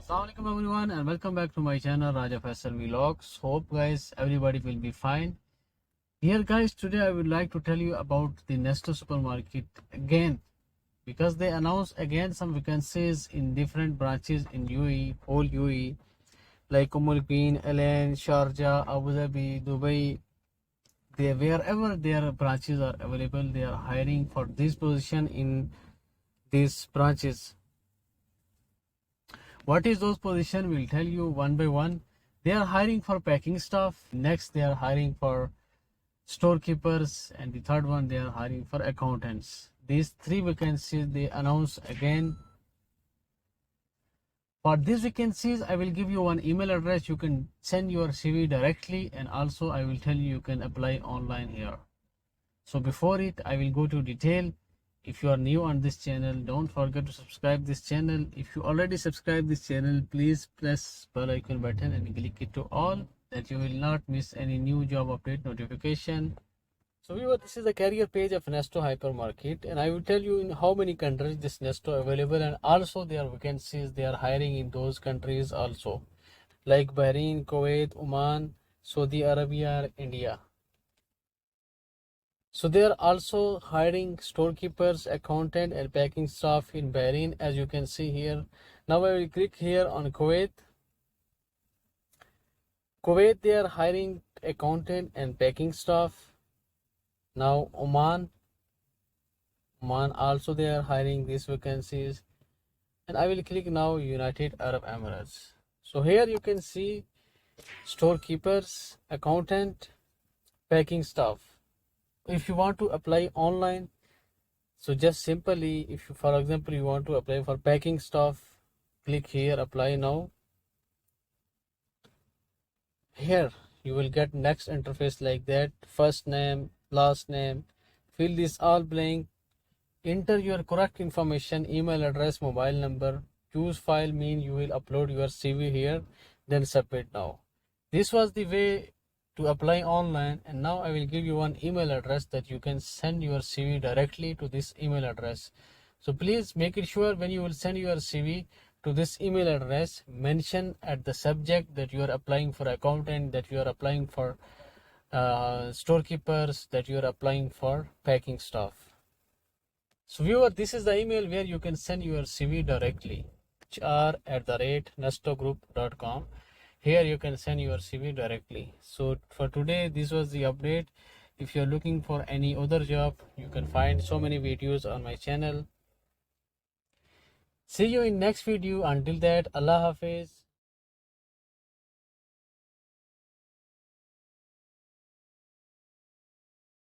Assalamualaikum everyone and welcome back to my channel Raja Faisal Vlogs. Hope guys everybody will be fine. Here guys, today I would like to tell you about the Nesto Supermarket again, because they announced again some vacancies in different branches in UAE, whole UAE, like Quwain, Alain, Sharjah, Abu Dhabi, Dubai. Wherever their branches are available, they are hiring for this position in these branches. What is those position? We'll tell you one by one. They are hiring for packing staff. Next, they are hiring for storekeepers, and the third one, they are hiring for accountants. These three vacancies they announce again. For these vacancies, I will give you one email address. You can send your CV directly, and also I will tell you can apply online here. So before it, I will go to detail. If you are new on this channel, don't forget to subscribe this channel. If you already subscribed this channel, please press bell icon button and click it to all, that you will not miss any new job update notification. So this is the career page of Nesto Hypermarket, and I will tell you in how many countries this Nesto available, and also their vacancies they are hiring in those countries also, like Bahrain, Kuwait, Oman, Saudi Arabia, India. So they are also hiring storekeepers, accountant and packing staff in Bahrain, as you can see here. Now I will click here on Kuwait. Kuwait, they are hiring accountant and packing staff. Now Oman also they are hiring these vacancies. And I will click now United Arab Emirates. So here you can see storekeepers, accountant, packing staff. If you want to apply online, so just simply, if you, for example, you want to apply for packing staff, click here, apply now. Here you will get next interface like that. First name, last name, fill this all blank, enter your correct information, email address, mobile number, choose file, mean you will upload your CV here, then submit now. This was the way to apply online, and now I will give you one email address that you can send your CV directly to this email address. So please make it sure when you will send your CV to this email address, mention at the subject that you are applying for accountant, that you are applying for storekeepers, that you are applying for packing staff. So viewer, this is the email where you can send your CV directly, hr@nestogroup.com. Here you can send your CV directly. So for today, this was the update. If you're looking for any other job, you can find so many videos on my channel. See you in next video. Until that, Allah Hafiz.